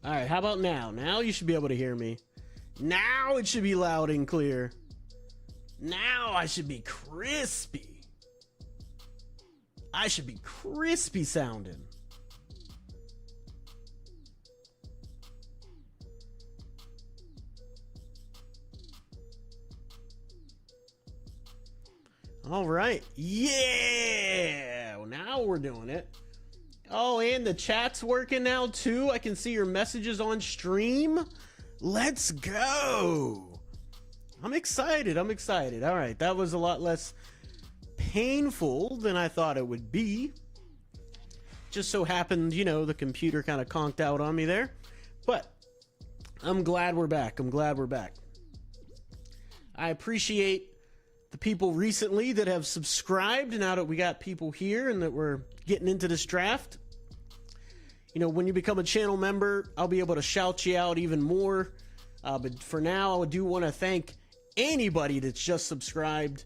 All right, how about now? Now you should be able to hear me. Now it should be loud and clear. Now I should be crispy. I should be crispy sounding. All right. Yeah. Well, now we're doing it. Oh, and the chat's working now too. I can see your messages on stream. Let's go. I'm excited. I'm excited. All right. That was a lot less painful than I thought it would be. Just so happened, you know, the computer kind of conked out on me there. But I'm glad we're back. I'm glad we're back. I appreciate the people recently that have subscribed now that we got people here and that we're getting into this draft. You know, when you become a channel member, I'll be able to shout you out even more. But for now, I do want to thank anybody that's just subscribed.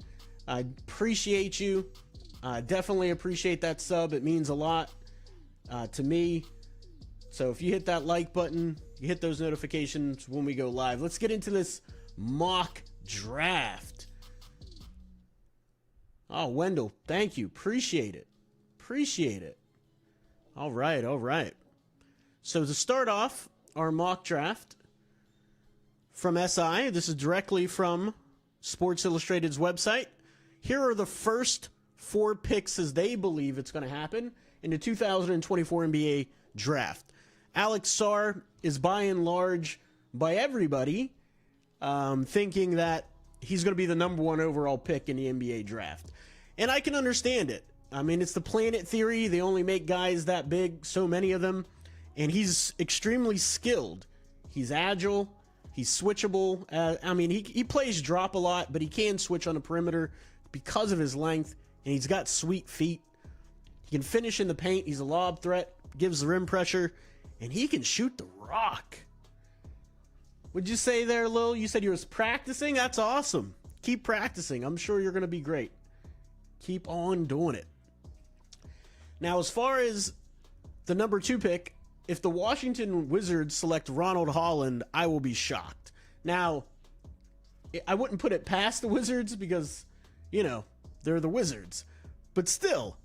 I appreciate you. Definitely appreciate that sub. It means a lot to me. So if you hit that like button, you hit those notifications when we go live. Let's get into this mock draft. Oh, Wendell, thank you. Appreciate it. Appreciate it. All right, all right. So to start off our mock draft from SI, this is directly from Sports Illustrated's website. Here are the first 4 picks as they believe it's going to happen in the 2024 NBA draft. Alex Sarr is by and large, by everybody, thinking that he's going to be the #1 overall pick in the NBA draft. And I can understand it. I mean, it's the planet theory. They only make guys that big, so many of them. And he's extremely skilled. He's agile. He's switchable. I mean, he plays drop a lot, but he can switch on the perimeter because of his length. And he's got sweet feet. He can finish in the paint. He's a lob threat. Gives the rim pressure. And he can shoot the rock. What'd you say there, Lil? You said you was practicing? That's awesome. Keep practicing. I'm sure you're going to be great. Keep on doing it. Now, as far as the #2 pick, if the Washington Wizards select Ronald Holland, I will be shocked. Now, I wouldn't put it past the Wizards because, you know, they're the Wizards. But still,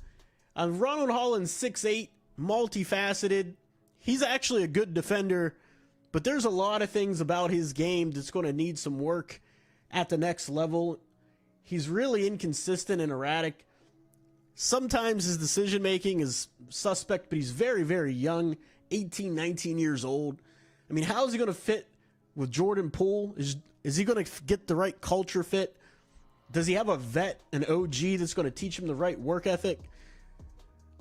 Ronald Holland's 6'8", multifaceted. He's actually a good defender, but there's a lot of things about his game that's going to need some work at the next level. He's really inconsistent and erratic. Sometimes his decision-making is suspect, but he's very, very young, 18, 19 years old. I mean, how is he going to fit with Jordan Poole? Is he going to get the right culture fit? Does he have a vet, an OG that's going to teach him the right work ethic?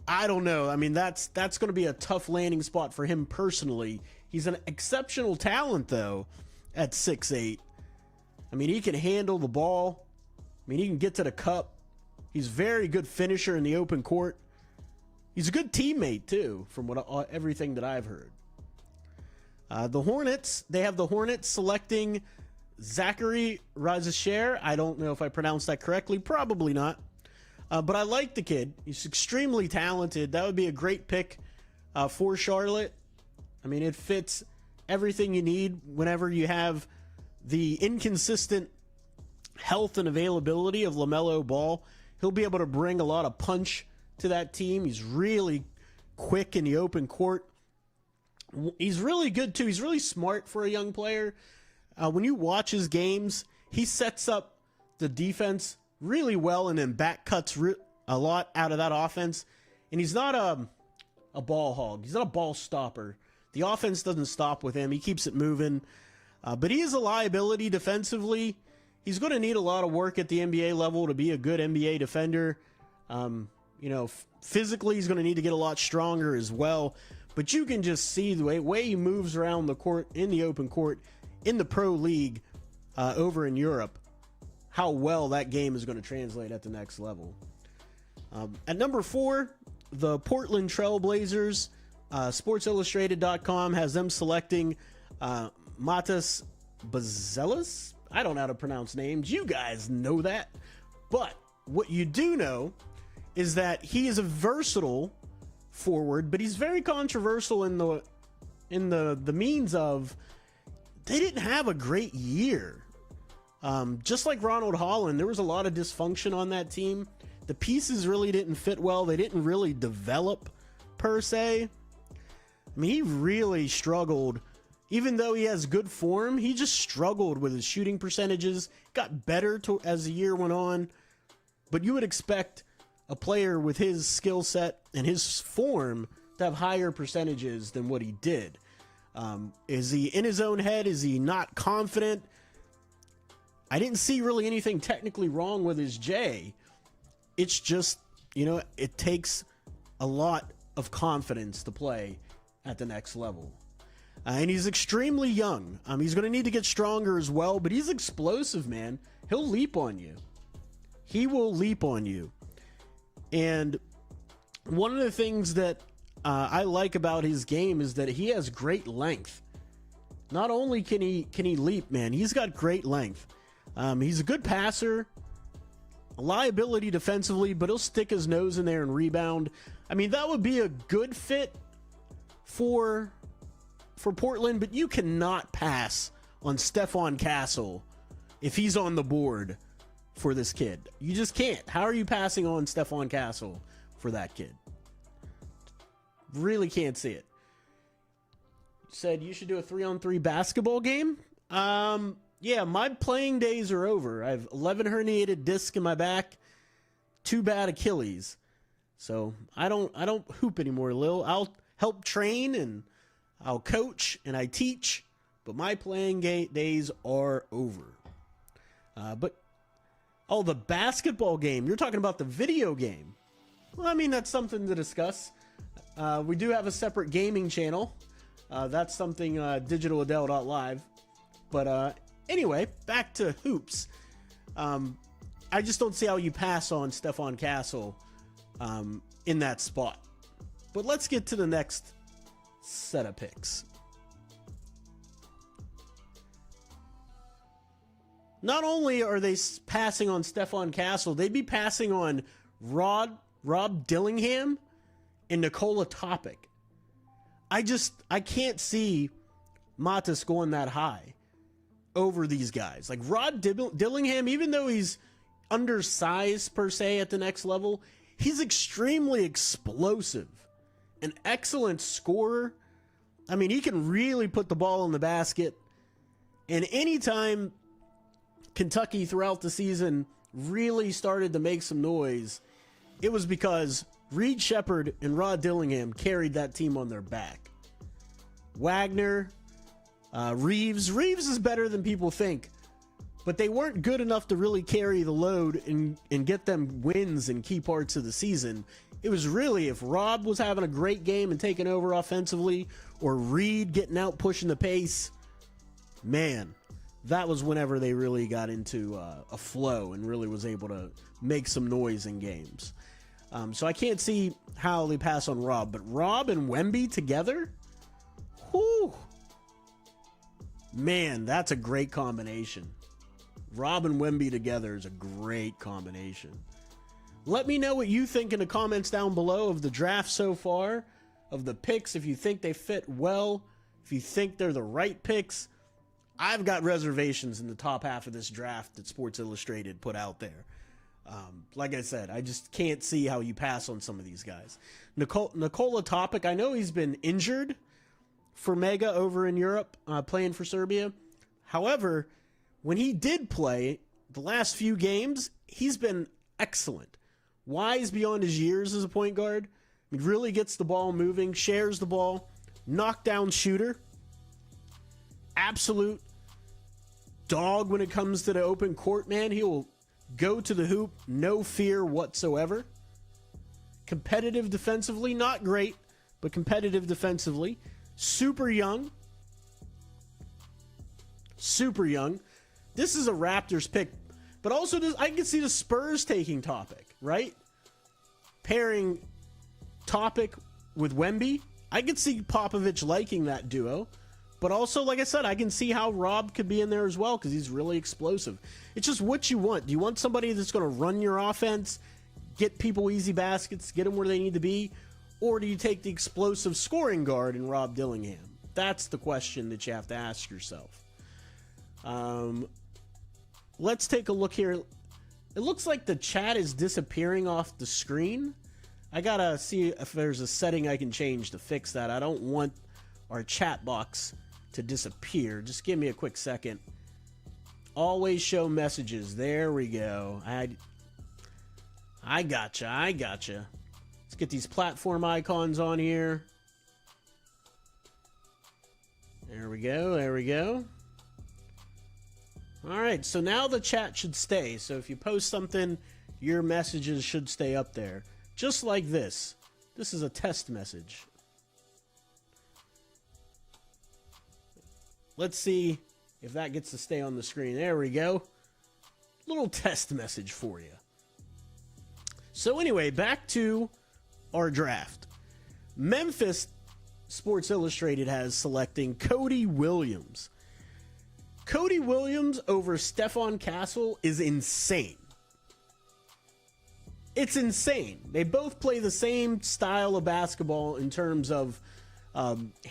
I don't know. I mean, that's going to be a tough landing spot for him personally. He's an exceptional talent, though, at 6'8". I mean, he can handle the ball. I mean, he can get to the cup. He's a very good finisher in the open court. He's a good teammate, too, from everything that I've heard. The Hornets, they have the Hornets selecting Zachary Razasher. I don't know if I pronounced that correctly. Probably not. But I like the kid. He's extremely talented. That would be a great pick for Charlotte. I mean, it fits everything you need whenever you have the inconsistent health and availability of LaMelo Ball. He'll be able to bring a lot of punch to that team. He's really quick in the open court. He's really good, too. He's really smart for a young player. When you watch his games, he sets up the defense really well and then back cuts a lot out of that offense. And he's not a ball hog. He's not a ball stopper. The offense doesn't stop with him. He keeps it moving. But he is a liability defensively. He's going to need a lot of work at the NBA level to be a good NBA defender. You know, physically, he's going to need to get a lot stronger as well. But you can just see the way he moves around the court, in the open court, in the pro league over in Europe, how well that game is going to translate at the next level. At #4, the Portland Trail Blazers. SportsIllustrated.com has them selecting Matas Bazelis. I don't know how to pronounce names. You guys know that. But what you do know is that he is a versatile forward, but he's very controversial in the in the means of they didn't have a great year. Just like Ronald Holland, there was a lot of dysfunction on that team. The pieces really didn't fit well. They didn't really develop per se. I mean, he really struggled. Even though he has good form, he just struggled with his shooting percentages. Got better as the year went on. But you would expect a player with his skill set and his form to have higher percentages than what he did. Is he in his own head? Is he not confident? I didn't see really anything technically wrong with his J. It's just, it takes a lot of confidence to play at the next level. And he's extremely young. He's going to need to get stronger as well, but he's explosive, man. He'll leap on you. He will leap on you. And one of the things that I like about his game is that he has great length. Not only can he leap, man, he's got great length. He's a good passer, a liability defensively, but he'll stick his nose in there and rebound. I mean, that would be a good fit for Portland, but you cannot pass on Stephon Castle if he's on the board for this kid. You just can't. How are you passing on Stephon Castle for that kid? Really can't see it. Said you should do a 3-on-3 basketball game. Yeah, my playing days are over. I have 11 herniated discs in my back, 2 bad Achilles. So I don't hoop anymore, Lil. I'll help train and I'll coach and I teach, but my playing days are over. But the basketball game, you're talking about the video game. Well, I mean, that's something to discuss. We do have a separate gaming channel. That's something digitaladel.live. But anyway, back to hoops. I just don't see how you pass on Stephon Castle in that spot. But let's get to the next set of picks. Not only are they passing on Stephon Castle, they'd be passing on Rob Dillingham and Nikola Topic. I can't see Matas going that high over these guys. Like Rod Dillingham, even though he's undersized per se at the next level, he's extremely explosive. An excellent scorer. I mean, he can really put the ball in the basket. And anytime Kentucky throughout the season really started to make some noise, it was because Reed Shepherd and Rod Dillingham carried that team on their back. Wagner, Reeves is better than people think, but they weren't good enough to really carry the load and get them wins in key parts of the season. It was really if Rob was having a great game and taking over offensively, or Reed getting out pushing the pace, man, that was whenever they really got into a flow and really was able to make some noise in games. So I can't see how they pass on Rob, but Rob and Wemby together, whew, man, that's a great combination. Rob and Wemby together is a great combination. Let me know what you think in the comments down below of the draft so far, of the picks, if you think they fit well, if you think they're the right picks. I've got reservations in the top half of this draft that Sports Illustrated put out there. Like I said, I just can't see how you pass on some of these guys. Nikola Topic, I know he's been injured for Mega over in Europe, playing for Serbia. However, when he did play the last few games, he's been excellent. Wise beyond his years as a point guard. He really gets the ball moving, shares the ball, knockdown shooter. Absolute dog when it comes to the open court, man. He will go to the hoop, no fear whatsoever. Competitive defensively, not great, but competitive defensively. Super young. Super young. This is a Raptors pick, but also I can see the Spurs taking Topic, right? Pairing Topic with Wemby. I could see Popovich liking that duo. But also, like I said, I can see how Rob could be in there as well because he's really explosive. It's just what you want. Do you want somebody that's going to run your offense, get people easy baskets, get them where they need to be? Or do you take the explosive scoring guard in Rob Dillingham? That's the question that you have to ask yourself. Let's take a look here. It looks like the chat is disappearing off the screen. I gotta see if there's a setting I can change to fix that. I don't want our chat box to disappear. Just give me a quick second. Always show messages. There we go. I gotcha. Let's get these platform icons on here. There we go. All right, so now the chat should stay. So if you post something, your messages should stay up there. Just like this. This is a test message. Let's see if that gets to stay on the screen. There we go. Little test message for you. So anyway, back to our draft. Memphis Sports Illustrated has selecting Cody Williams. Cody Williams over Stephon Castle is insane. It's insane. They both play the same style of basketball in terms of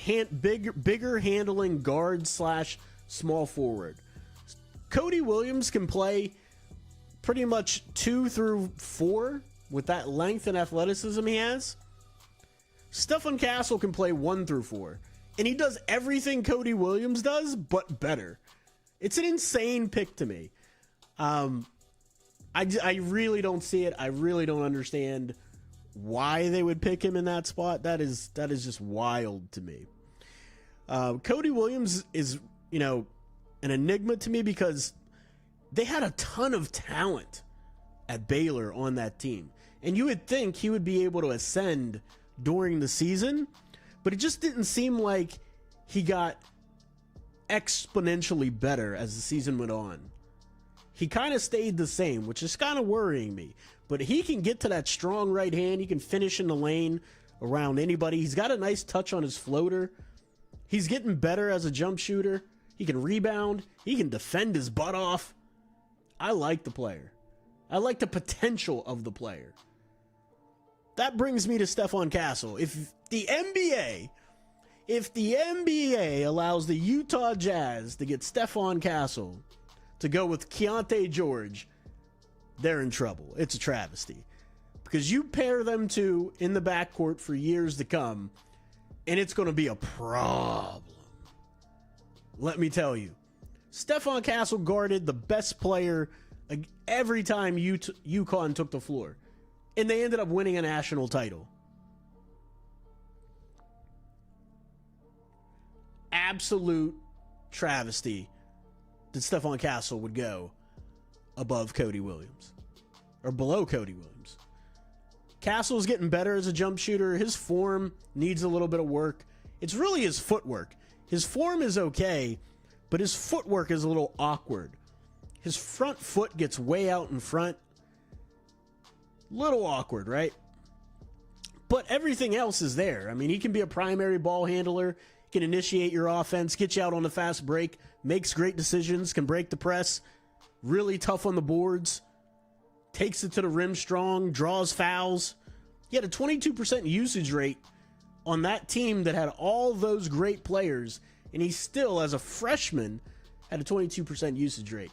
bigger handling guard / small forward. Cody Williams can play pretty much 2 through 4 with that length and athleticism he has. Stephon Castle can play 1 through 4, and he does everything Cody Williams does, but better. It's an insane pick to me. I really don't see it. I really don't understand why they would pick him in that spot. That is just wild to me. Cody Williams is, an enigma to me because they had a ton of talent at Baylor on that team. And you would think he would be able to ascend during the season, but it just didn't seem like he got exponentially better as the season went on. He kind of stayed the same, which is kind of worrying me. But he can get to that strong right hand. He can finish in the lane around anybody. He's got a nice touch on his floater. He's getting better as a jump shooter. He can rebound. He can defend his butt off. I like the player. I like the potential of the player. That brings me to Stephon Castle. If the NBA allows the Utah Jazz to get Stephon Castle to go with Keontae George, they're in trouble. It's a travesty. Because you pair them two in the backcourt for years to come, and it's going to be a problem. Let me tell you. Stephon Castle guarded the best player every time UConn took the floor. And they ended up winning a national title. Absolute travesty that Stephon Castle would go above Cody Williams. Or below Cody Williams. Castle's getting better as a jump shooter. His form needs a little bit of work. It's really his footwork. His form is okay, but his footwork is a little awkward. His front foot gets way out in front. Little awkward, right? But everything else is there. I mean, he can be a primary ball handler, can initiate your offense, get you out on the fast break, makes great decisions, can break the press, really tough on the boards, takes it to the rim strong, draws fouls. He had a 22% usage rate on that team that had all those great players, and he still, as a freshman, had a 22% usage rate.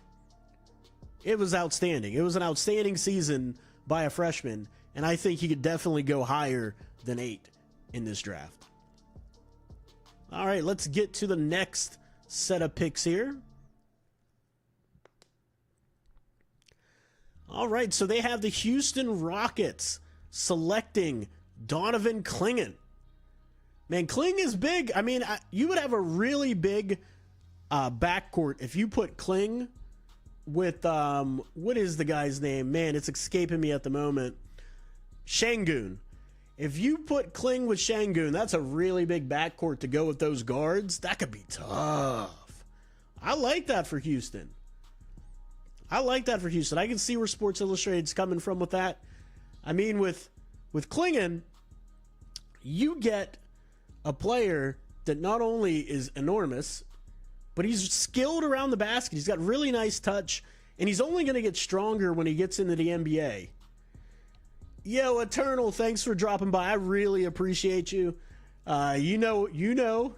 It was outstanding. It was an outstanding season by a freshman, and I think he could definitely go higher than 8 in this draft. All right, let's get to the next set of picks here. All right, so they have the Houston Rockets selecting Donovan Clingan. Man, Kling is big. I mean, you would have a really big backcourt if you put Kling with, what is the guy's name? Man, it's escaping me at the moment. Şengün. If you put Kling with Şengün, that's a really big backcourt to go with those guards. That could be tough. I like that for Houston. I can see where Sports Illustrated's coming from with that. I mean, with Clingan, you get a player that not only is enormous, but he's skilled around the basket. He's got really nice touch, and he's only going to get stronger when he gets into the NBA. Yo, Eternal, thanks for dropping by. I really appreciate you. You know.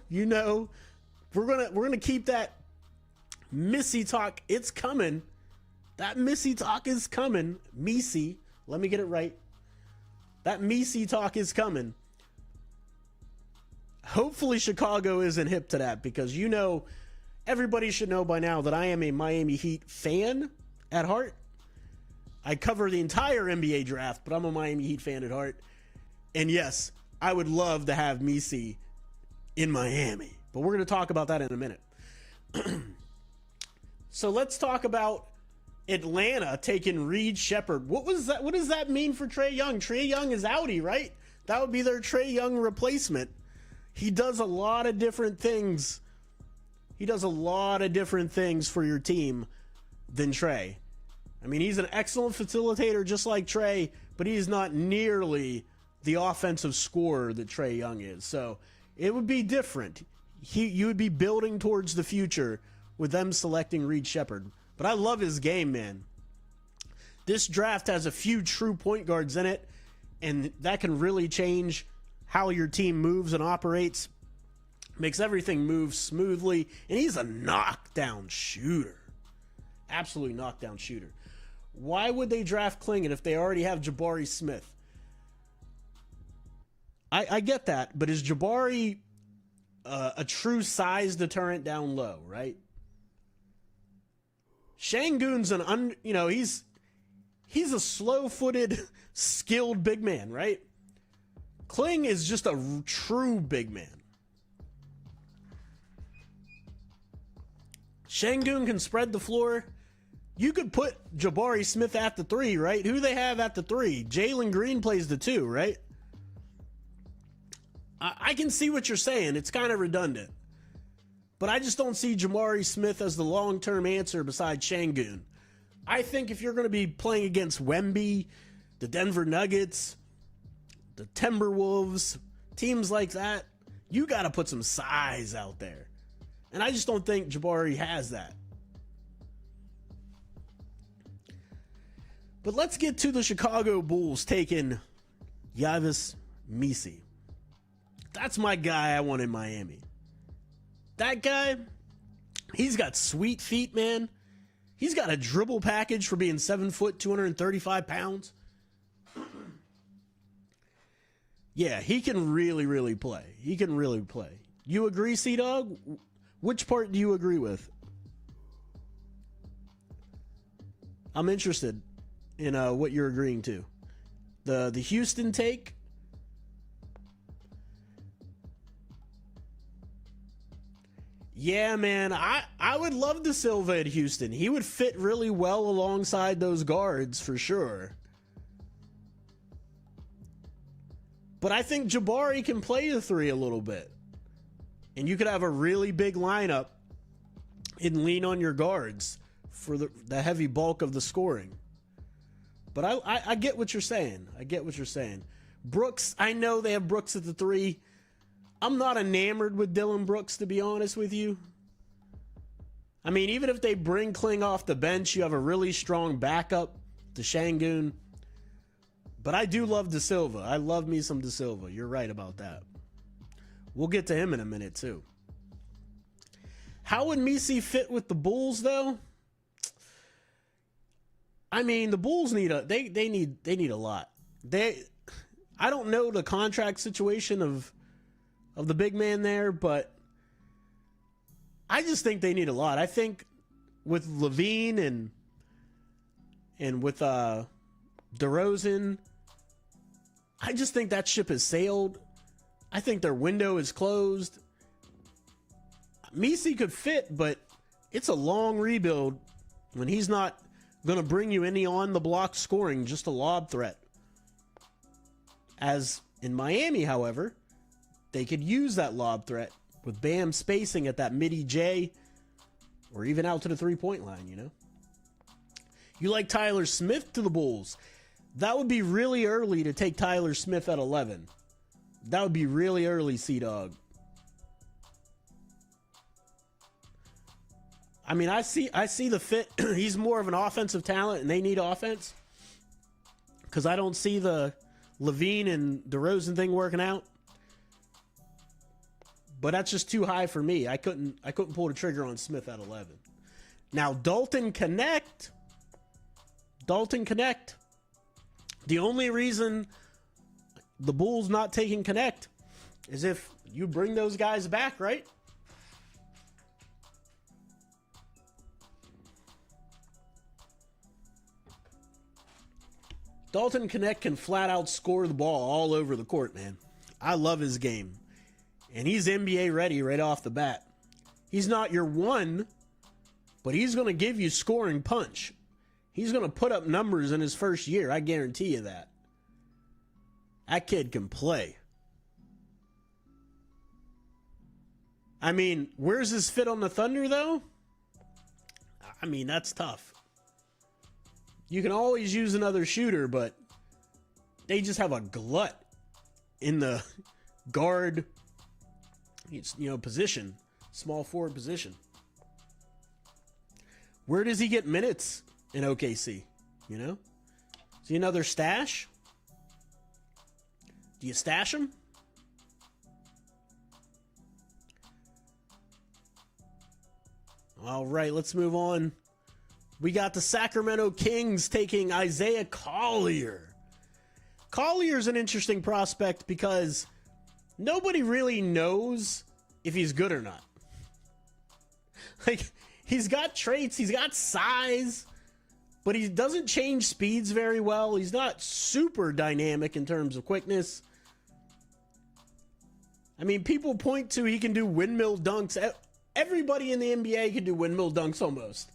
We're gonna keep that Missy talk. It's coming. That Missy talk is coming. Missy. Let me get it right. That Missy talk is coming. Hopefully Chicago isn't hip to that, because you know, everybody should know by now that I am a Miami Heat fan at heart. I cover the entire NBA draft, but I'm a Miami Heat fan at heart. And yes, I would love to have Missy in Miami, but we're going to talk about that in a minute. So let's talk about Atlanta taking Reed Shepherd. What was that? What does that mean for Trae Young? Trae Young is outie, right? That would be their Trae Young replacement. He does a lot of different things. He does a lot of different things for your team than Trae. I mean, he's an excellent facilitator just like Trae, but he's not nearly the offensive scorer that Trae Young is. So it would be different. You would be building towards the future with them selecting Reed Shepherd. But I love his game, man. This draft has a few true point guards in it, and that can really change how your team moves and operates. Makes everything move smoothly, and he's a knockdown shooter. Absolute knockdown shooter. Why would they draft Klingon if they already have Jabari Smith? I get that, but is Jabari a true size deterrent down low, right? Şengün's he's a slow-footed, skilled big man, right? Kling is just a true big man. Şengün can spread the floor. You could put Jabari Smith at the 3, right? Who do they have at the 3? Jalen Green plays the 2, right? I can see what you're saying. It's kind of redundant. But I just don't see Jabari Smith as the long-term answer besides Şengün. I think if you're going to be playing against Wemby, the Denver Nuggets, the Timberwolves, teams like that, you got to put some size out there. And I just don't think Jabari has that. But let's get to the Chicago Bulls taking Yves Missi. That's my guy I want in Miami. That guy, he's got sweet feet, man. He's got a dribble package for being 7 foot, 235 pounds. Yeah, he can really, really play. He can really play. You agree, C-Dog? Which part do you agree with? I'm interested in what you're agreeing to. The Houston take. Yeah, man, I would love the Silva at Houston. He would fit really well alongside those guards for sure. But I think Jabari can play the 3 a little bit. And you could have a really big lineup and lean on your guards for the heavy bulk of the scoring. But I get what you're saying. I get what you're saying. Brooks, I know they have Brooks at the 3. I'm not enamored with Dylan Brooks, to be honest with you. I mean, even if they bring Kling off the bench, you have a really strong backup to Şengün. But I do love De Silva. I love me some De Silva. You're right about that. We'll get to him in a minute, too. How would Missi fit with the Bulls, though? I mean, the Bulls need they need a lot. I don't know the contract situation of the big man there, but I just think they need a lot. I think with Levine and with DeRozan, I just think that ship has sailed. I think their window is closed. Missi could fit, but it's a long rebuild when he's not going to bring you any on-the-block scoring, just a lob threat. As in Miami, however, they could use that lob threat with Bam spacing at that midi-J or even out to the three-point line, you know? You like Tyler Smith to the Bulls. That would be really early to take Tyler Smith at 11. That would be really early, C-Dog. I mean, I see the fit. He's more of an offensive talent, and they need offense. Because I don't see the Levine and DeRozan thing working out. but that's just too high for me. I couldn't pull the trigger on Smith at 11. Now, Dalton Connect. The only reason the Bulls not taking Connect is if you bring those guys back, right? Dalton Connect can flat out score the ball all over the court, man. I love his game. And he's NBA ready right off the bat. He's not your one, but he's going to give you scoring punch. He's going to put up numbers in his first year. I guarantee you that. That kid can play. I mean, where's his fit on the Thunder, though? I mean, that's tough. You can always use another shooter, but they just have a glut in the guard, position, small forward position. Where does he get minutes in OKC? Is he another stash? Do you stash him? All right, let's move on. We got the Sacramento Kings taking Isaiah Collier. Collier's an interesting prospect because nobody really knows if he's good or not. Like, he's got traits, he's got size, but he doesn't change speeds very well. He's not super dynamic in terms of quickness. I mean, people point to he can do windmill dunks. Everybody in the NBA can do windmill dunks almost.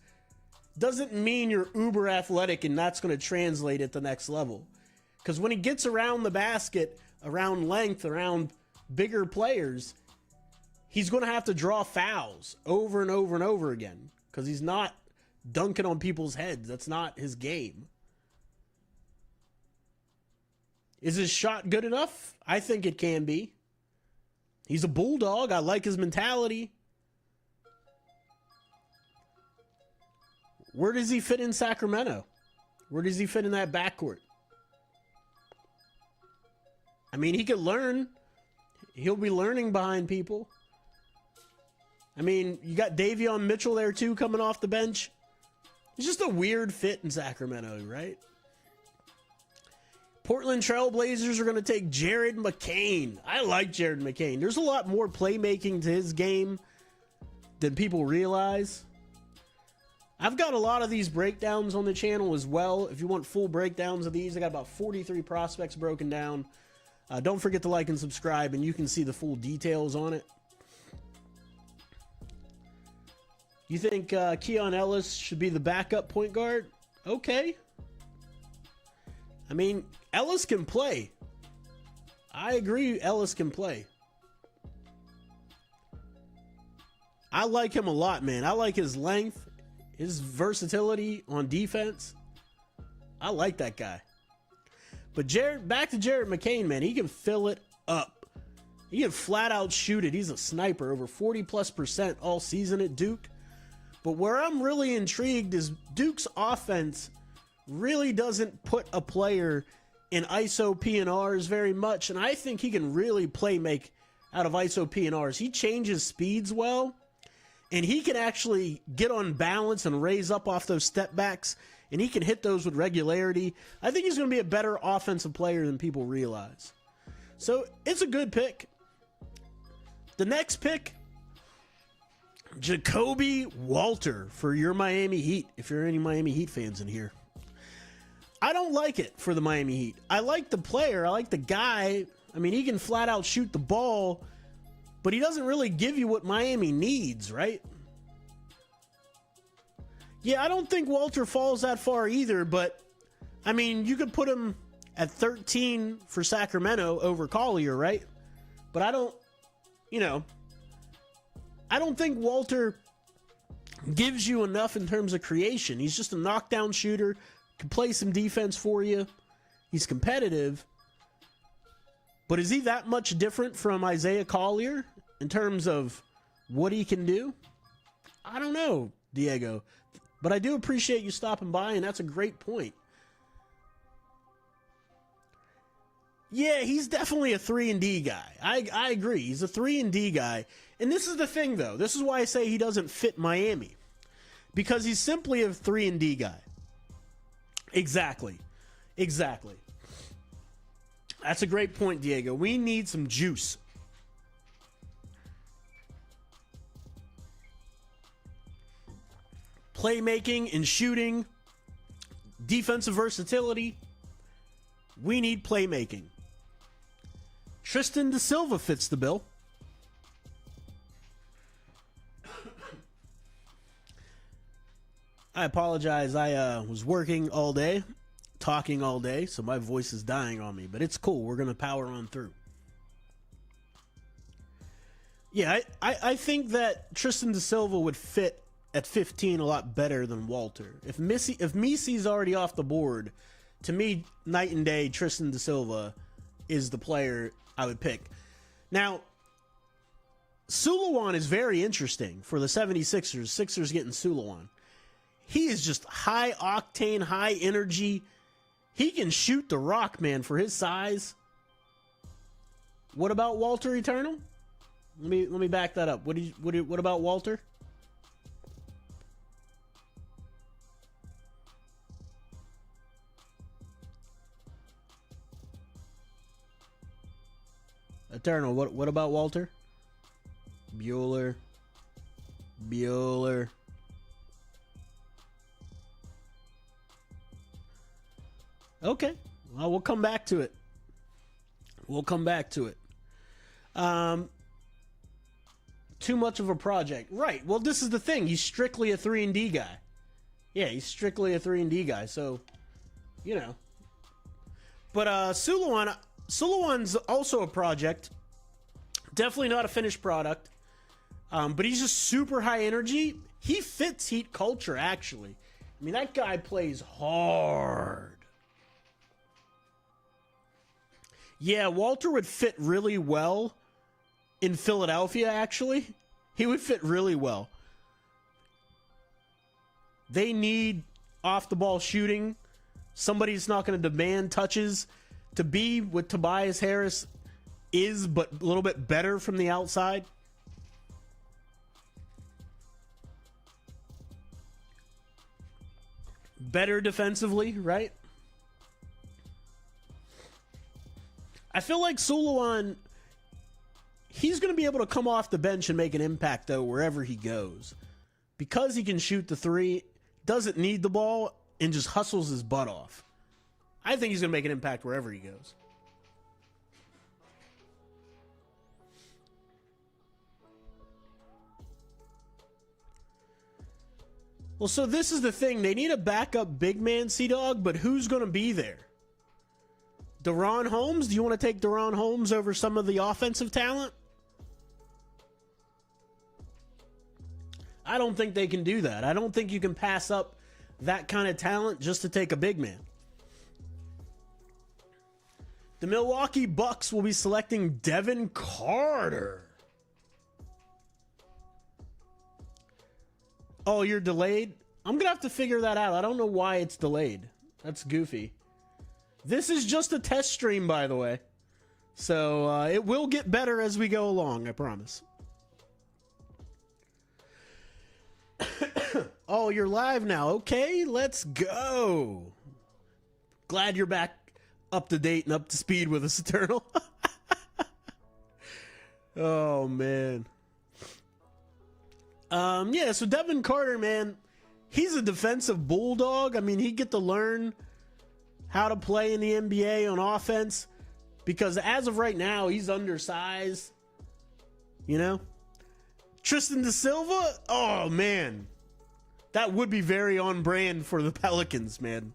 Doesn't mean you're uber athletic and that's going to translate at the next level. Because when he gets around the basket, around length, around bigger players, he's going to have to draw fouls over and over and over again. Because he's not dunking on people's heads. That's not his game. Is his shot good enough? I think it can be. He's a bulldog. I like his mentality. Where does he fit in Sacramento? Where does he fit in that backcourt? I mean, he could learn. He'll be learning behind people. I mean, you got Davion Mitchell there too coming off the bench. It's just a weird fit in Sacramento, right? Portland Trailblazers are going to take Jared McCain. I like Jared McCain. There's a lot more playmaking to his game than people realize. I've got a lot of these breakdowns on the channel as well. If you want full breakdowns of these, I got about 43 prospects broken down. Don't forget to like and subscribe, and you can see the full details on it. You think Keon Ellis should be the backup point guard? Okay. I mean, Ellis can play. I agree Ellis can play. I like him a lot, man. I like his length, his versatility on defense. I like that guy. But back to Jared McCain, man. He can fill it up. He can flat out shoot it. He's a sniper, over 40+% all season at Duke. But where I'm really intrigued is Duke's offense really doesn't put a player in ISO P&Rs very much, and I think he can really play make out of ISO P&Rs. He changes speeds well, and he can actually get on balance and raise up off those step backs, and he can hit those with regularity. I think he's going to be a better offensive player than people realize. So it's a good pick. The next pick, Jacoby Walter for your Miami Heat, if you're any Miami Heat fans in here. I don't like it for the Miami Heat. I like the player. I like the guy. I mean, he can flat out shoot the ball, but he doesn't really give you what Miami needs, right? Yeah, I don't think Walter falls that far either, but, I mean, you could put him at 13 for Sacramento over Collier, right? But I don't think Walter gives you enough in terms of creation. He's just a knockdown shooter, can play some defense for you. He's competitive. But is he that much different from Isaiah Collier in terms of what he can do? I don't know, Diego. But I do appreciate you stopping by, and that's a great point. Yeah, he's definitely a 3-and-D guy. I agree. He's a 3-and-D guy. And this is the thing, though. This is why I say he doesn't fit Miami. Because he's simply a 3-and-D guy. Exactly. Exactly. That's a great point, Diego. We need some juice. Playmaking and shooting. Defensive versatility. We need playmaking. Tristan da Silva fits the bill. I apologize. I was working all day, talking all day, so my voice is dying on me. But it's cool. We're going to power on through. Yeah, I think that Tristan da Silva would fit at 15 a lot better than Walter. If Misi's already off the board, to me, night and day, Tristan da Silva is the player I would pick. Now, Sulawan is very interesting for the 76ers. Sixers getting Sulawan. He is just high octane, high energy. He can shoot the rock, man, for his size. What about Walter Eternal? Let me back that up. What about Walter? Eternal, what about Walter? Bueller. Okay. Well, we'll come back to it. Too much of a project. Right. Well, this is the thing. He's strictly a 3-and-D guy. Yeah, he's strictly a 3-and-D guy. So, you know. But Sulawan's also a project. Definitely not a finished product. But he's just super high energy. He fits Heat culture, actually. I mean, that guy plays hard. Yeah, Walter would fit really well in Philadelphia, actually. He would fit really well. They need off-the-ball shooting. Somebody's not going to demand touches. To be what Tobias Harris is, but a little bit better from the outside. Better defensively, right? I feel like Sulawan, he's going to be able to come off the bench and make an impact, though, wherever he goes. Because he can shoot the three, doesn't need the ball, and just hustles his butt off. I think he's going to make an impact wherever he goes. Well, so this is the thing. They need a backup big man, Sea-Dog, but who's going to be there? DaRon Holmes? Do you want to take DaRon Holmes over some of the offensive talent? I don't think they can do that. I don't think you can pass up that kind of talent just to take a big man. The Milwaukee Bucks will be selecting Devin Carter. Oh, you're delayed? I'm going to have to figure that out. I don't know why it's delayed. That's goofy. This is just a test stream, by the way. So it will get better as we go along, I promise. Oh, you're live now. Okay, let's go. Glad you're back up to date and up to speed with us, Eternal. Oh, man. Yeah, so Devin Carter, man, he's a defensive bulldog. I mean, he'd get to learn how to play in the NBA on offense because as of right now, he's undersized. You know? Tristan da Silva, oh, man. That would be very on brand for the Pelicans, man.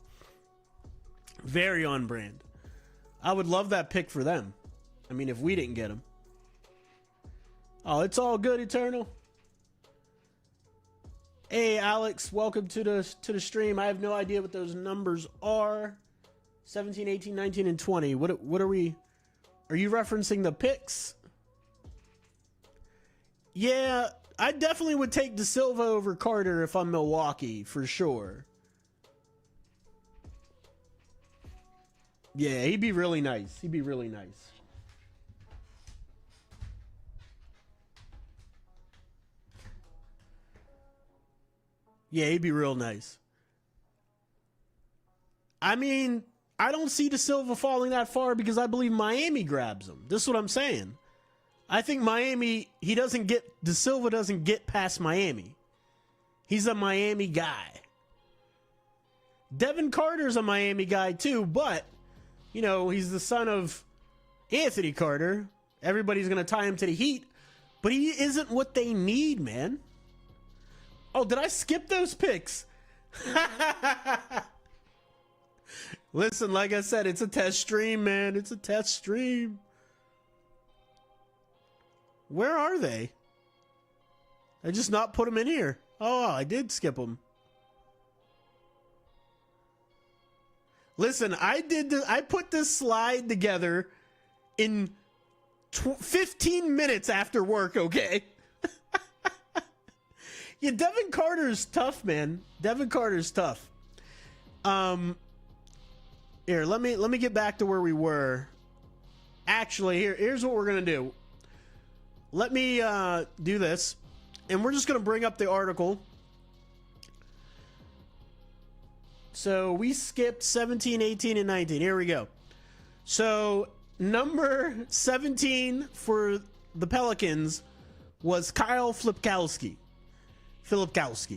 Very on brand. I would love that pick for them. I mean, if we didn't get him. Oh, it's all good, Eternal. Hey, Alex, welcome to the stream. I have no idea what those numbers are. 17, 18, 19, and 20. What are we... Are you referencing the picks? Yeah, I definitely would take Da Silva over Carter if I'm Milwaukee, for sure. Yeah, he'd be really nice. He'd be really nice. Yeah, he'd be real nice. I mean, I don't see De Silva falling that far because I believe Miami grabs him. This is what I'm saying. I think Miami, De Silva doesn't get past Miami. He's a Miami guy. Devin Carter's a Miami guy too, but, you know, he's the son of Anthony Carter. Everybody's going to tie him to the Heat, but he isn't what they need, man. Oh, did I skip those picks? Listen, like I said, it's a test stream, man. It's a test stream. Where are they? I just not put them in here. Oh, I did skip them. Listen, I put this slide together in 15 minutes after work, okay? Yeah, Devin Carter's tough, man. Devin Carter's tough. Here, let me get back to where we were. Actually, here's what we're gonna do. Let me do this, and we're just gonna bring up the article. So we skipped 17, 18, and 19. Here we go. So number 17 for the Pelicans was Kyle Filipkowski.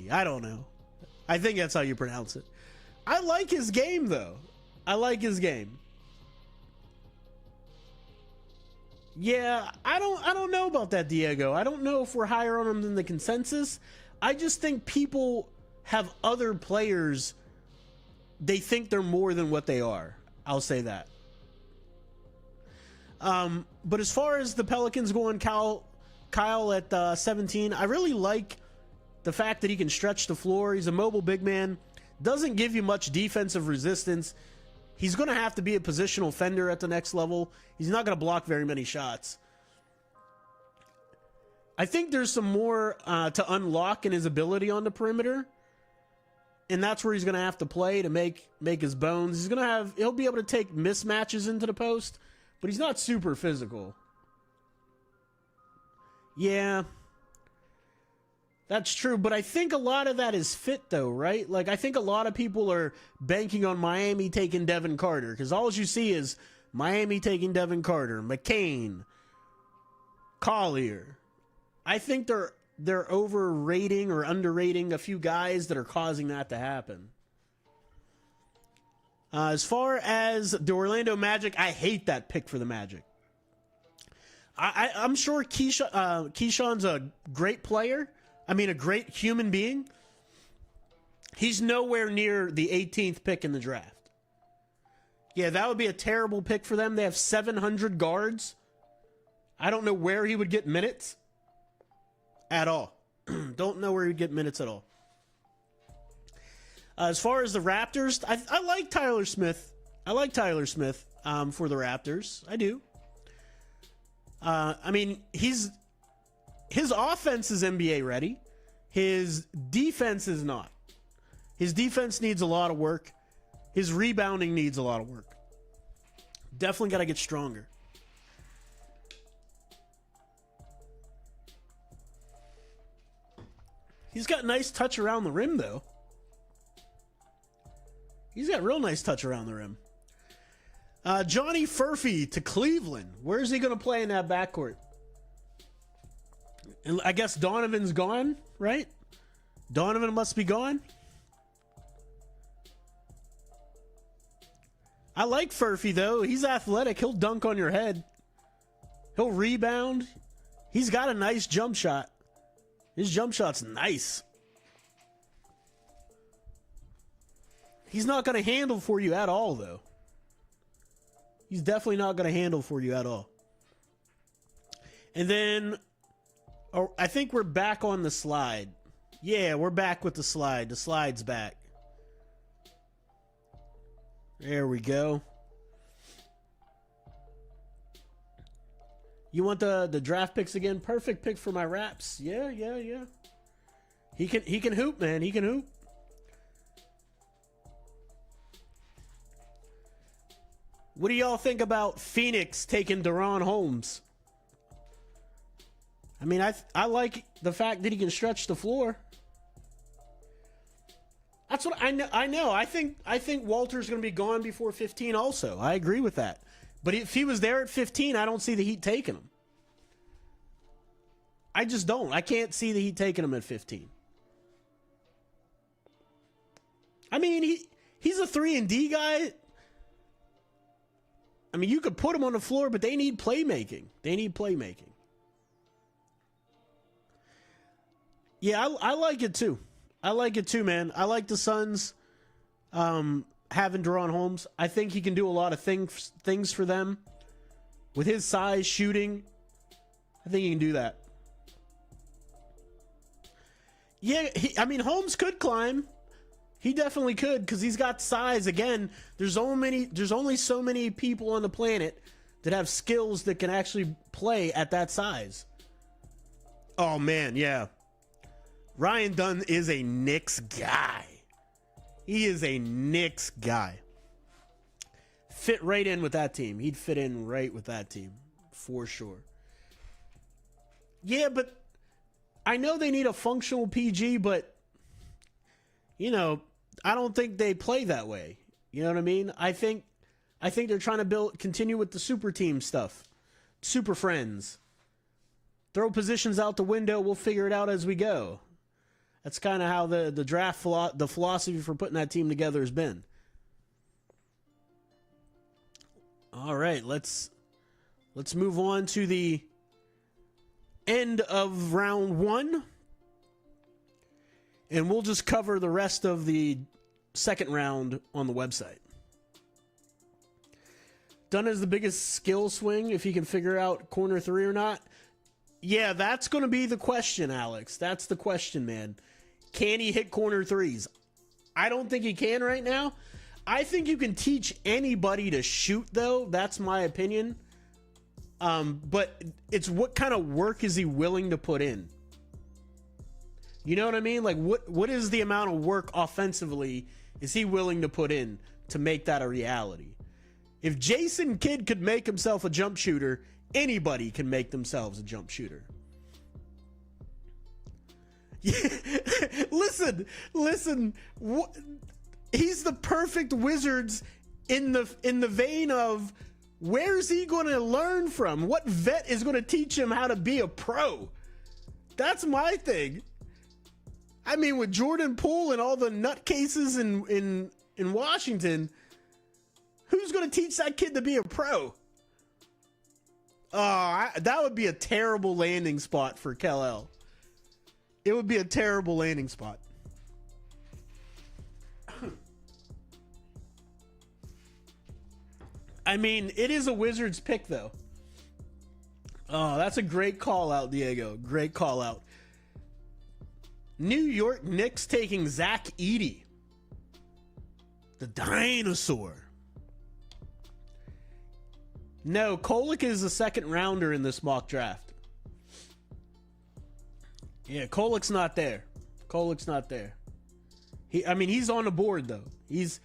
I don't know. I think that's how you pronounce it. I like his game, though. I like his game. Yeah, I don't know about that, Diego. I don't know if we're higher on him than the consensus. I just think people have other players. They think they're more than what they are. I'll say that. But as far as the Pelicans going, Kyle at 17, I really like the fact that he can stretch the floor. He's a mobile big man. Doesn't give you much defensive resistance. He's going to have to be a positional fender at the next level. He's not going to block very many shots. I think there's some more to unlock in his ability on the perimeter. And that's where he's going to have to play to make his bones. He'll be able to take mismatches into the post, but he's not super physical. Yeah. That's true, but I think a lot of that is fit, though, right? Like, I think a lot of people are banking on Miami taking Devin Carter, because all you see is Miami taking Devin Carter, McCain, Collier. I think they're overrating or underrating a few guys that are causing that to happen. As far as the Orlando Magic, I hate that pick for the Magic. I'm sure Keyshawn's a great player. I mean, a great human being. He's nowhere near the 18th pick in the draft. Yeah, that would be a terrible pick for them. They have 700 guards. I don't know where he would get minutes at all. Don't know where he'd get minutes at all. As far as the Raptors, I like Tyler Smith. I like Tyler Smith for the Raptors. I do. I mean, his offense is NBA ready. His defense is not. His defense needs a lot of work. His rebounding needs a lot of work. Definitely got to get stronger. He's got nice touch around the rim, though. He's got real nice touch around the rim. Johnny Furphy to Cleveland. Where's he going to play in that backcourt? And I guess Donovan's gone, right? Donovan must be gone. I like Furphy, though. He's athletic. He'll dunk on your head. He'll rebound. He's got a nice jump shot. His jump shot's nice. He's not going to handle for you at all, though. He's definitely not going to handle for you at all. And then, I think we're back on the slide. Yeah, we're back with the slide. The slide's back. There we go. You want the draft picks again? Perfect pick for my Raps. Yeah. He can hoop, man. He can hoop. What do y'all think about Phoenix taking Deron Holmes? I mean, I like the fact that he can stretch the floor. That's what I know. I think Walter's going to be gone before 15 also. I agree with that. But if he was there at 15, I don't see the Heat taking him. I just don't. I can't see the Heat taking him at 15. I mean, he's a 3-and-D guy. I mean, you could put him on the floor, but they need playmaking. Yeah, I like it too. I like it too, man. I like the Suns having Deron Holmes. I think he can do a lot of things for them. With his size, shooting, I think he can do that. Yeah, I mean, Holmes could climb. He definitely could because he's got size. Again, there's only so many people on the planet that have skills that can actually play at that size. Oh, man, yeah. Ryan Dunn is a Knicks guy. He is a Knicks guy. Fit right in with that team. He'd fit in right with that team, for sure. Yeah, but I know they need a functional PG, but, you know, I don't think they play that way. You know what I mean? I think they're trying to continue with the super team stuff. Super friends. Throw positions out the window. We'll figure it out as we go. That's kind of how the draft, the philosophy for putting that team together has been. All right, let's move on to the end of round 1. And we'll just cover the rest of the second round on the website. Dunn has the biggest skill swing if he can figure out corner 3 or not. Yeah, that's going to be the question, Alex. That's the question, man. Can he hit corner 3s? I don't think he can right now. I think you can teach anybody to shoot, though. That's my opinion. But it's what kind of work is he willing to put in? You know what I mean? Like, what is the amount of work offensively is he willing to put in to make that a reality? If Jason Kidd could make himself a jump shooter, anybody can make themselves a jump shooter. Yeah. Listen. He's the perfect Wizards in the vein of where's he going to learn from? What vet is going to teach him how to be a pro? That's my thing. I mean, with Jordan Poole and all the nutcases in Washington, who's going to teach that kid to be a pro? That would be a terrible landing spot for Kel-El. It would be a terrible landing spot. I mean, it is a Wizards pick, though. Oh, that's a great call out, Diego. Great call out. New York Knicks taking Zach Edey. The dinosaur. No, Kolek is a second rounder in this mock draft. Yeah, Kolek's not there. He's on the board though. He's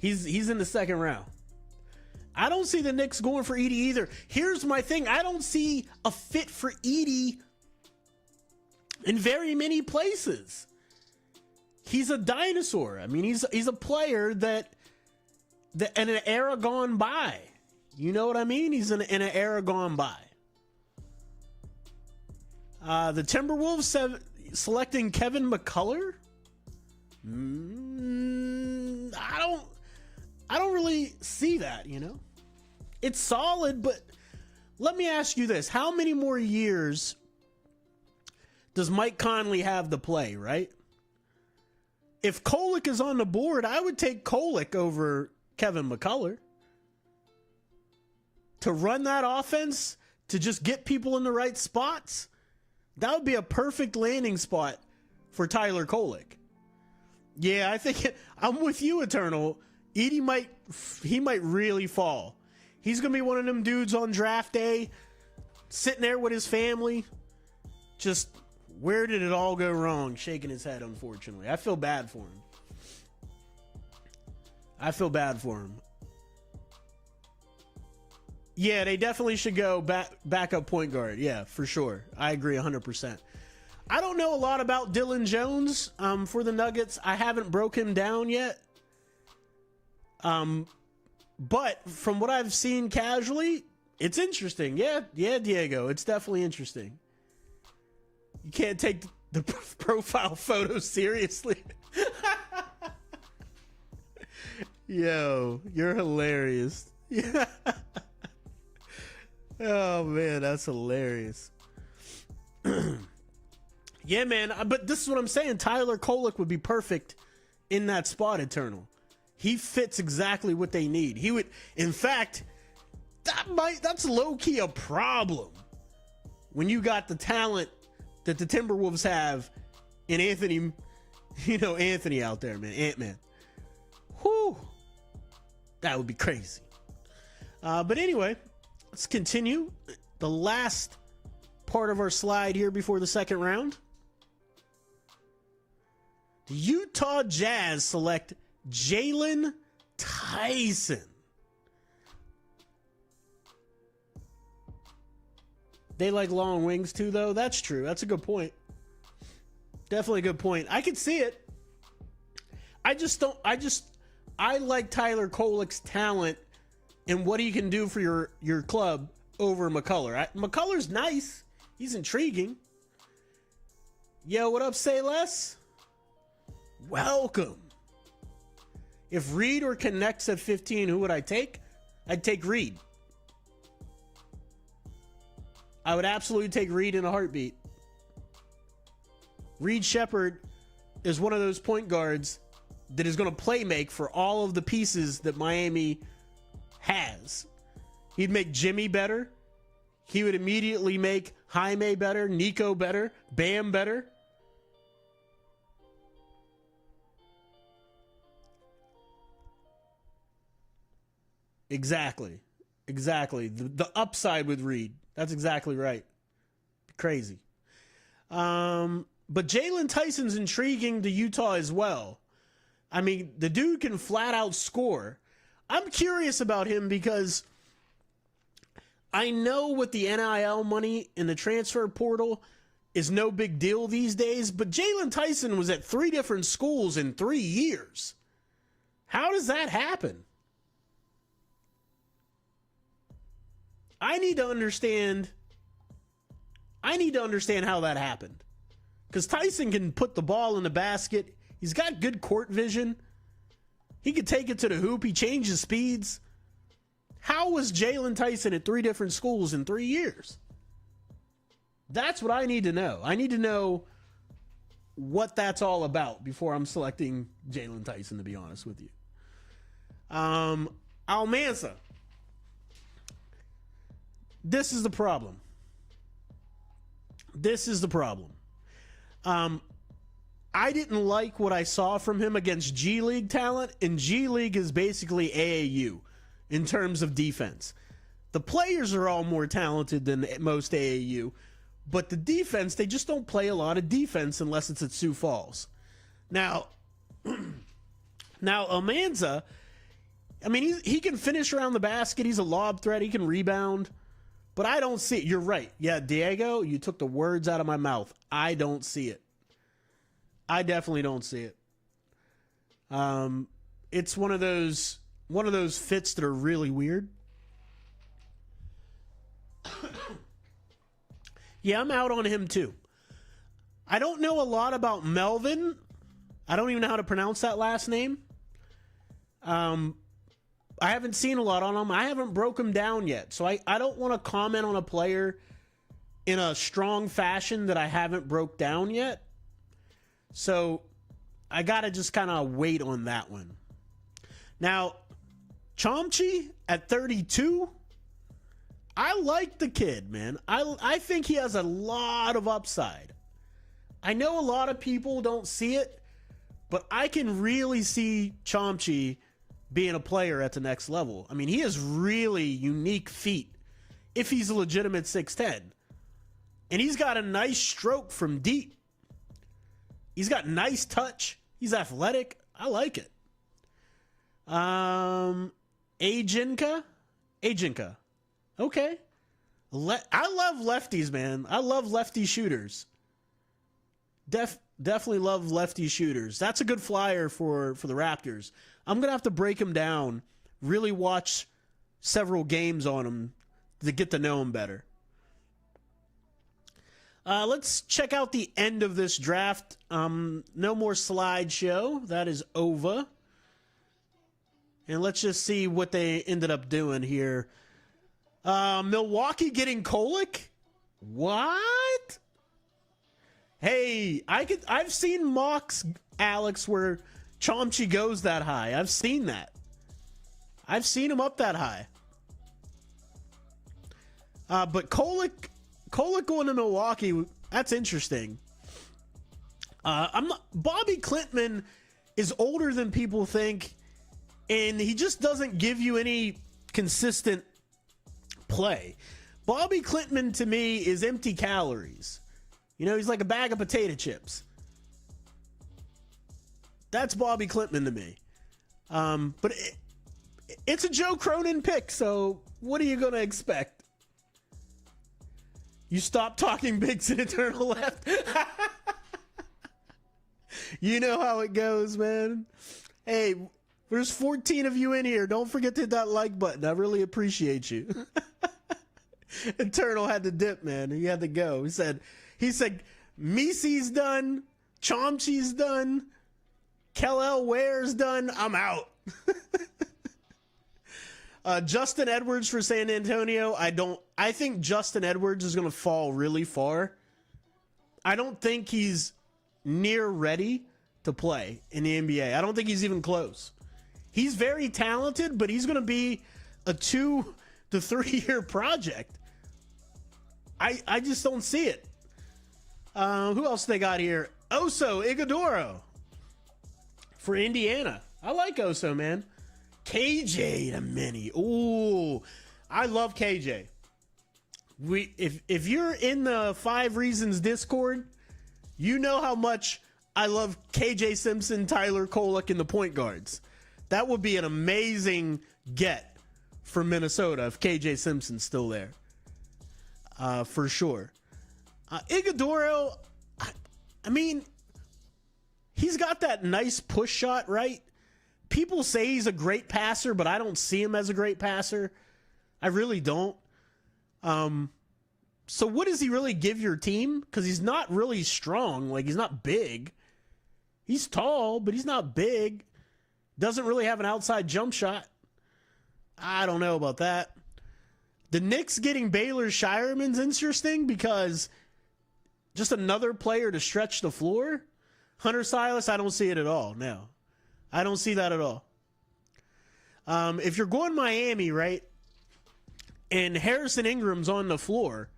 in the second round. I don't see the Knicks going for Edey either. Here's my thing. I don't see a fit for Edey in very many places. He's a dinosaur. I mean, he's a player that in an era gone by. You know what I mean? He's in an era gone by. The Timberwolves selecting Kevin McCullough. I don't really see that, you know. It's solid, but let me ask you this. How many more years does Mike Conley have to play, right? If Kolek is on the board, I would take Kolek over Kevin McCullough. To run that offense, to just get people in the right spots, that would be a perfect landing spot for Tyler Kolek. Yeah, I think I'm with you, Eternal. Edey might really fall. He's going to be one of them dudes on draft day, sitting there with his family. Just, where did it all go wrong? Shaking his head, unfortunately. I feel bad for him. Yeah, they definitely should go backup point guard. Yeah, for sure. I agree 100%. I don't know a lot about Dylan Jones for the Nuggets. I haven't broke him down yet. But from what I've seen casually, it's interesting. Yeah, Diego, it's definitely interesting. You can't take the profile photo seriously. Yo, you're hilarious. Yeah. Oh man, that's hilarious. Yeah, man, but this is what I'm saying. Tyler Kolek would be perfect in that spot, Eternal. He fits exactly what they need. He would, in fact, that's low-key a problem when you got the talent that the Timberwolves have in Anthony, Anthony out there, man, Ant-Man. Whew. That would be crazy. But anyway, let's continue. The last part of our slide here before the second round. The Utah Jazz select Jalen Tyson. They like long wings too, though. That's true. That's a good point. Definitely a good point. I could see it. I like Tyler Kolek's talent and what he can do for your club over McCullough. McCullough's nice. He's intriguing. Yo, what up, Say Less? Welcome. If Reed or Connects at 15, who would I take? I'd take Reed. I would absolutely take Reed in a heartbeat. Reed Shepherd is one of those point guards that is going to play make for all of the pieces that Miami has. He'd make Jimmy better. He would immediately make Jaime better, Nico better, Bam better. Exactly. The upside with Reed. That's exactly right. Crazy. But Jalen Tyson's intriguing to Utah as well. I mean, the dude can flat out score. I'm curious about him because I know with the NIL money in the transfer portal is no big deal these days, but Jalen Tyson was at 3 different schools in 3 years. How does that happen? I need to understand how that happened. Because Tyson can put the ball in the basket. He's got good court vision. He could take it to the hoop. He changes speeds. How was Jalen Tyson at 3 different schools in 3 years? That's what I need to know. I need to know what that's all about before I'm selecting Jalen Tyson, to be honest with you. Almanza. This is the problem. I didn't like what I saw from him against G League talent, and G League is basically AAU in terms of defense. The players are all more talented than most AAU, but the defense, they just don't play a lot of defense unless it's at Sioux Falls. Now Almanza, I mean, he can finish around the basket. He's a lob threat. He can rebound. But I don't see it. You're right. Yeah, Diego, you took the words out of my mouth. I don't see it. I definitely don't see it. It's one of those fits that are really weird. Yeah, I'm out on him too. I don't know a lot about Melvin. I don't even know how to pronounce that last name. I haven't seen a lot on him. I haven't broke him down yet. So I don't want to comment on a player in a strong fashion that I haven't broke down yet. So I got to just kind of wait on that one. Now, Chomchi at 32, I like the kid, man. I think he has a lot of upside. I know a lot of people don't see it, but I can really see Chomchi being a player at the next level. I mean, he has really unique feet if he's a legitimate 6'10". And he's got a nice stroke from deep. He's got nice touch. He's athletic. I like it. Ajinka. Okay. I love lefties, man. I love lefty shooters. Definitely love lefty shooters. That's a good flyer for the Raptors. I'm going to have to break him down, really watch several games on him to get to know him better. Let's check out the end of this draft. No more slideshow. That is over. And let's just see what they ended up doing here. Milwaukee getting Kolek? What? Hey, I've seen mocks, Alex, where Chomchi goes that high. I've seen that. I've seen him up that high. But Kolek going to Milwaukee, that's interesting. Bobby Klintman is older than people think, and he just doesn't give you any consistent play. Bobby Klintman to me is empty calories. You know, he's like a bag of potato chips. That's Bobby Klintman to me. But it's a Joe Cronin pick, so what are you going to expect? You stop talking bigs and eternal left. You know how it goes, man. Hey, there's 14 of you in here. Don't forget to hit that like button. I really appreciate you. Eternal had to dip, man. He had to go. He said, Misi's done. Chomchi's done. Kel Ware's done. I'm out. Justin Edwards for San Antonio. I think Justin Edwards is going to fall really far. I don't think he's near ready to play in the NBA. I don't think he's even close. He's very talented, but he's going to be a 2 to 3 year project. I just don't see it. Who else they got here? Oso Ighodaro for Indiana. I like Oso, man. KJ the mini. Ooh, I love KJ. If you're in the 5 Reasons Discord, you know how much I love KJ Simpson, Tyler Kolek, and the point guards. That would be an amazing get for Minnesota if KJ Simpson's still there. For sure. Ighodaro, I mean, he's got that nice push shot, right? People say he's a great passer, but I don't see him as a great passer. I really don't. So what does he really give your team? Because he's not really strong. Like, he's not big. He's tall, but he's not big. Doesn't really have an outside jump shot. I don't know about that. The Knicks getting Baylor Shireman's interesting because just another player to stretch the floor. Hunter Silas, I don't see it at all. No, I don't see that at all. If you're going Miami, right, and Harrison Ingram's on the floor,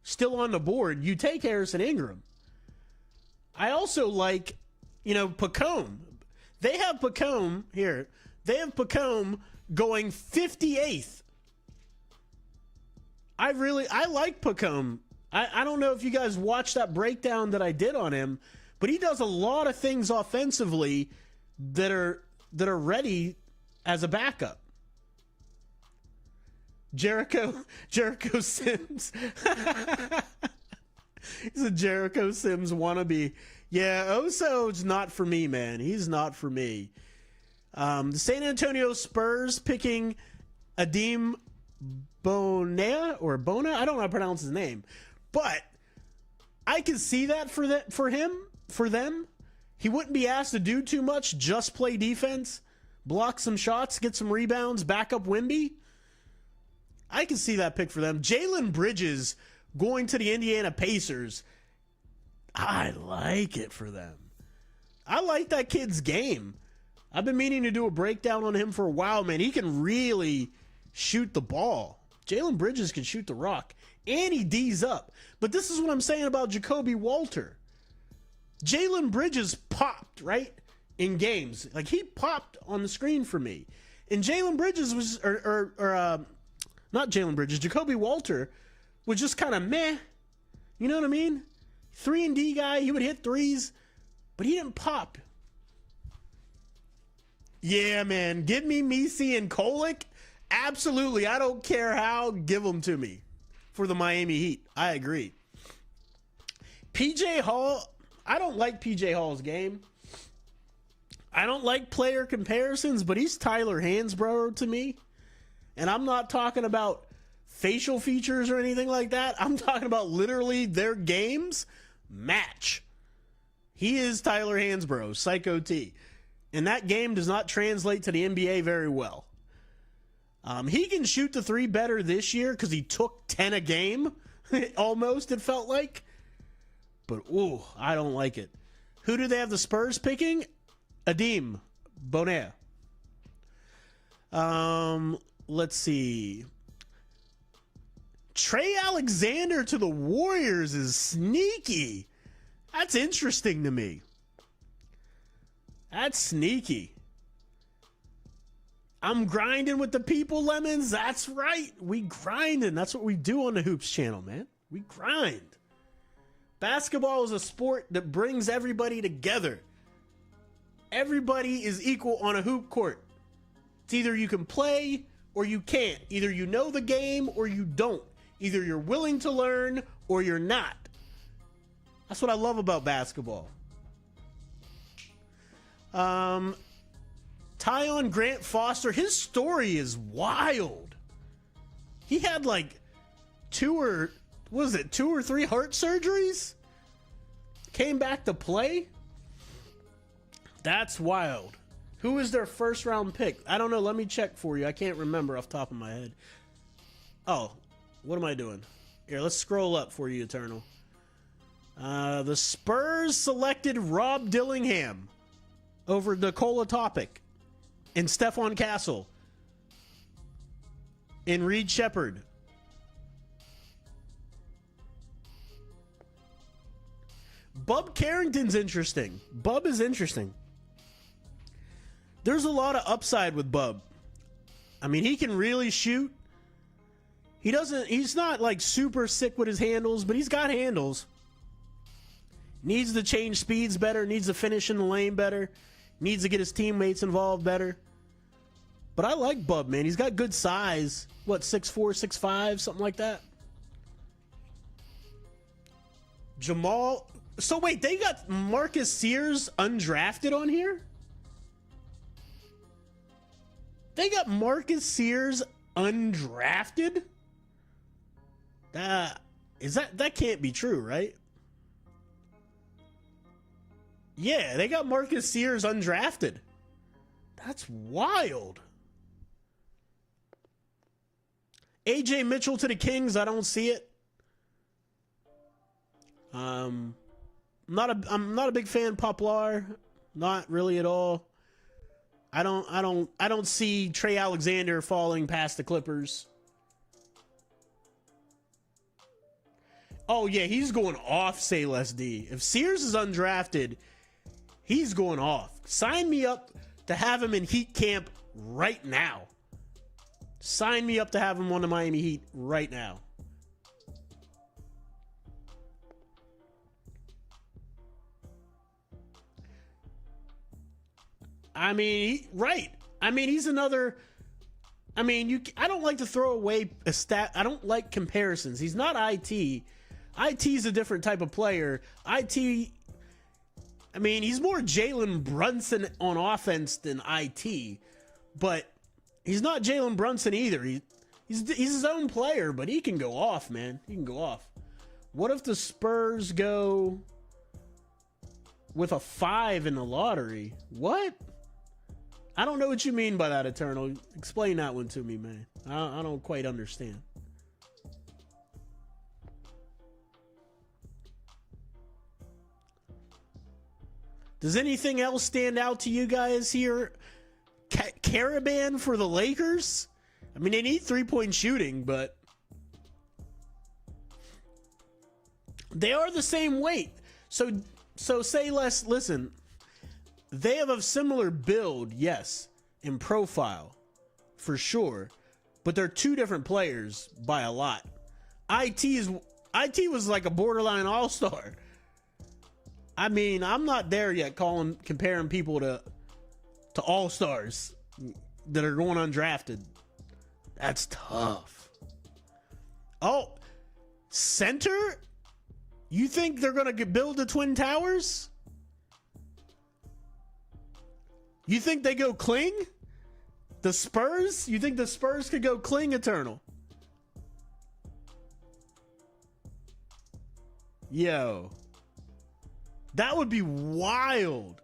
still on the board, you take Harrison Ingram. I also like, Pacome. They have Pacome here. They have Pacome going 58th. I like Pacome. I don't know if you guys watched that breakdown that I did on him, but he does a lot of things offensively that are ready as a backup. Jericho Sims. He's a Jericho Sims wannabe. Yeah, Oso's not for me, man. He's not for me. The San Antonio Spurs picking Adim Bona. I don't know how to pronounce his name. But I can see that for them. He wouldn't be asked to do too much, just play defense, block some shots, get some rebounds, back up Wemby. I can see that pick for them. Jalen Bridges going to the Indiana Pacers. I like it for them. I like that kid's game. I've been meaning to do a breakdown on him for a while, man. He can really shoot the ball. Jalen Bridges can shoot the rock. And he D's up. But this is what I'm saying about Jacoby Walter. Jalen Bridges popped, right, in games. Like, he popped on the screen for me. And Jalen Bridges was, not Jalen Bridges, Jacoby Walter was just kind of meh. You know what I mean? 3-and-D guy, he would hit threes, but he didn't pop. Yeah, man. Give me Misi and Kolek Absolutely. I don't care how. Give them to me for the Miami Heat. I agree. PJ Hall, I don't like PJ Hall's game. I don't like player comparisons, but he's Tyler Hansbrough to me. And I'm not talking about facial features or anything like that. I'm talking about literally their games match. He is Tyler Hansbrough, Psycho T. And that game does not translate to the NBA very well. He can shoot the three better this year because he took 10 a game. Almost, it felt like. But, ooh, I don't like it. Who do they have the Spurs picking? Adim Bonaire. Let's see. Trey Alexander to the Warriors is sneaky. That's interesting to me. That's sneaky. I'm grinding with the people, Lemons. That's right. We grinding. That's what we do on the Hoops channel, man. We grind. Basketball is a sport that brings everybody together. Everybody is equal on a hoop court. It's either you can play or you can't. Either you know the game or you don't. Either you're willing to learn or you're not. That's what I love about basketball. Tyon Grant Foster, his story is wild. He had like two or three heart surgeries? Came back to play? That's wild. Who is their first round pick? I don't know. Let me check for you. I can't remember off the top of my head. Oh, what am I doing? Here, let's scroll up for you, Eternal. The Spurs selected Rob Dillingham over Nikola Topic and Stephon Castle and Reed Shepherd. Bub Carrington's interesting. Bub is interesting. There's a lot of upside with Bub. I mean, he can really shoot. He's not like super sick with his handles, but he's got handles. Needs to change speeds better, needs to finish in the lane better, needs to get his teammates involved better. But I like Bub, man. He's got good size. What, 6'4", 6'5", something like that? Jamal. So wait, they got Marcus Sears undrafted on here? They got Marcus Sears undrafted? That can't be true, right? Yeah, they got Marcus Sears undrafted. That's wild. AJ Mitchell to the Kings, I don't see it. I'm not a big fan of Poplar. Not really at all. I don't see Trey Alexander falling past the Clippers. Oh yeah, he's going off, say less D. If Sears is undrafted, he's going off. Sign me up to have him in Heat camp right now. Sign me up to have him on the Miami Heat right now. I mean, right. I mean, he's another. I mean, I don't like to throw away a stat. I don't like comparisons. He's not IT. IT's a different type of player. IT. I mean, he's more Jalen Brunson on offense than IT, but he's not Jalen Brunson either. He's his own player, but he can go off, man. He can go off. What if the Spurs go with a 5 in the lottery? What? I don't know what you mean by that, Eternal. Explain that one to me, man. I don't quite understand. Does anything else stand out to you guys here? Caravan for the Lakers? I mean, they need three-point shooting, but they are the same weight. So say less. Listen, they have a similar build, yes, in profile, for sure. But they're two different players by a lot. IT was like a borderline all-star. I mean, I'm not there yet comparing people to all-stars that are going undrafted. That's tough. Oh, center? You think they're going to build the Twin Towers? You think they go Kling? The Spurs? You think the Spurs could go Kling Eternal? Yo. That would be wild.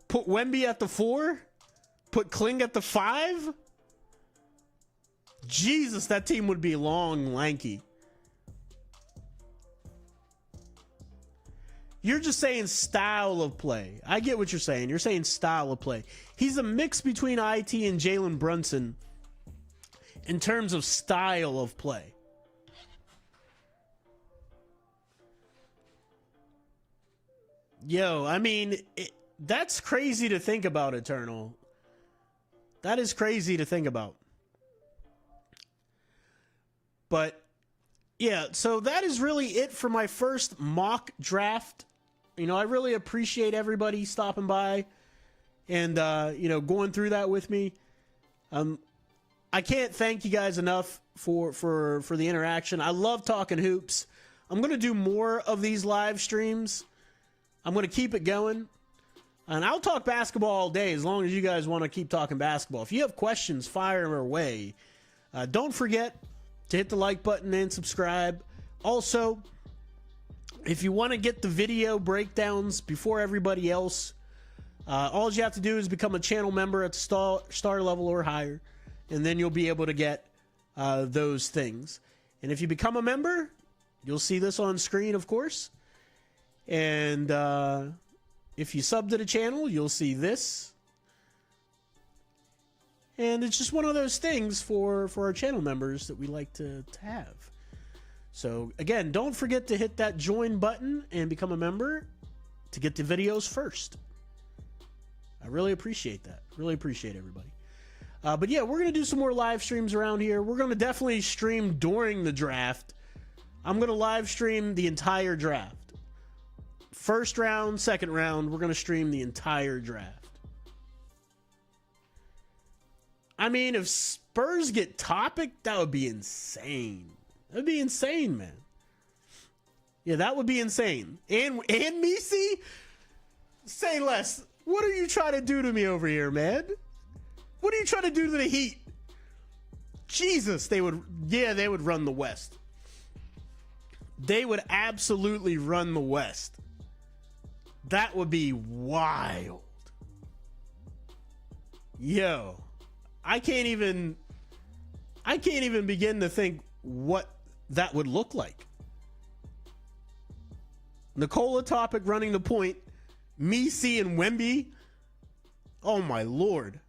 Put Wemby at the 4? Put Kling at the 5? Jesus, that team would be long, lanky. You're just saying style of play. I get what you're saying. You're saying style of play. He's a mix between IT and Jalen Brunson in terms of style of play. Yo, I mean, that's crazy to think about, Eternal. That is crazy to think about. But, yeah, so that is really it for my first mock draft. You know, I really appreciate everybody stopping by and, you know, going through that with me. I can't thank you guys enough for the interaction. I love talking hoops. I'm going to do more of these live streams. I'm going to keep it going. And I'll talk basketball all day as long as you guys want to keep talking basketball. If you have questions, fire them away. Don't forget to hit the like button and subscribe. Also, if you want to get the video breakdowns before everybody else, all you have to do is become a channel member at the star level or higher, and then you'll be able to get those things. And if you become a member, you'll see this on screen, of course. And if you sub to the channel, you'll see this. And it's just one of those things for our channel members that we like to have. So, again, don't forget to hit that join button and become a member to get the videos first. I really appreciate that. Really appreciate everybody. But, yeah, we're going to do some more live streams around here. We're going to definitely stream during the draft. I'm going to live stream the entire draft. First round, second round, we're going to stream the entire draft. I mean, if Spurs get Topic, that would be insane. That would be insane, man. Yeah, that would be insane. And Misi? Say less. What are you trying to do to me over here, man? What are you trying to do to the Heat? Jesus, they would run the West. They would absolutely run the West. That would be wild. Yo, I can't even begin to think what that would look like. Nikola Topic running the point, Misi and Wemby. Oh my lord.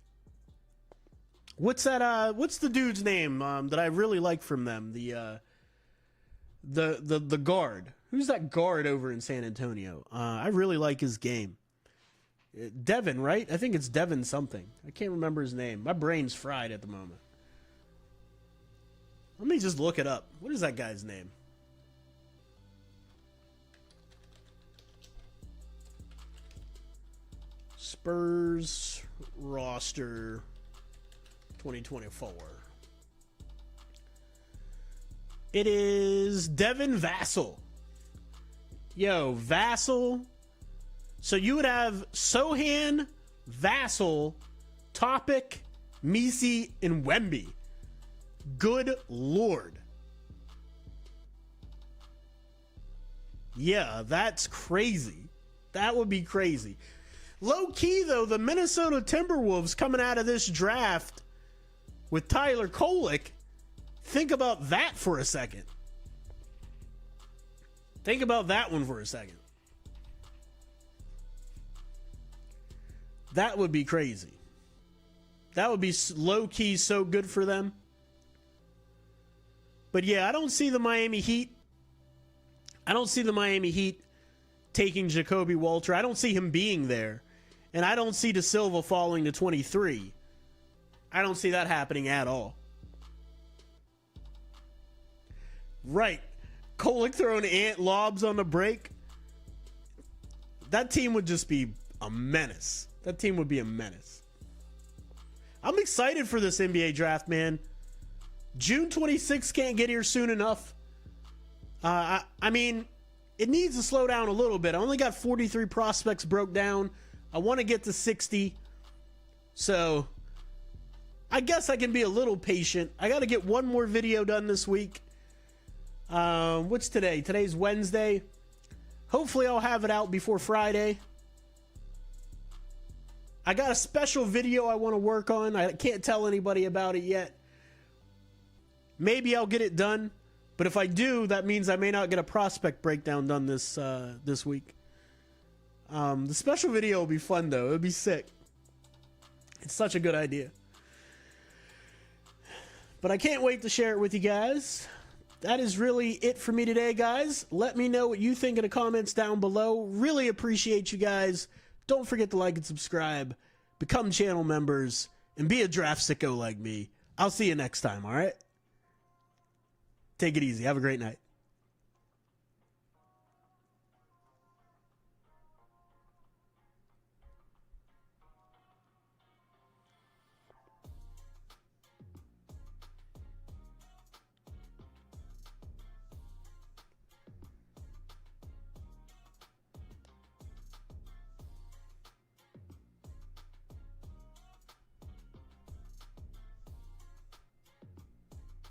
What's that what's the dude's name that I really like from them? The guard. Who's that guard over in San Antonio? I really like his game. Devin, right? I think it's Devin something. I can't remember his name. My brain's fried at the moment. Let me just look it up. What is that guy's name? Spurs roster 2024. It is Devin Vassell. Yo, Vassell. So you would have Sohan, Vassell, Topic, Misi, and Wemby. Good lord. Yeah, that's crazy. That would be crazy. Low key, though, the Minnesota Timberwolves coming out of this draft with Tyler Kolek. Think about that for a second. Think about that one for a second. That would be crazy. That would be low-key so good for them. But yeah, I don't see the Miami Heat. I don't see the Miami Heat taking Jacoby Walter. I don't see him being there. And I don't see De Silva falling to 23. I don't see that happening at all. Right. Kolek throwing ant lobs on the break. That team would just be a menace. That team would be a menace. I'm excited for this NBA draft, man. June 26th can't get here soon enough. I mean, it needs to slow down a little bit. I only got 43 prospects broke down. I want to get to 60. So I guess I can be a little patient. I got to get one more video done this week. What's today? Today's Wednesday. Hopefully I'll have it out before Friday. I got a special video I want to work on. I can't tell anybody about it yet. Maybe I'll get it done. But if I do, that means I may not get a prospect breakdown done this week. The special video will be fun, though. It'll be sick. It's such a good idea. But I can't wait to share it with you guys. That is really it for me today, guys. Let me know what you think in the comments down below. Really appreciate you guys. Don't forget to like and subscribe. Become channel members. And be a draft sicko like me. I'll see you next time, all right? Take it easy. Have a great night.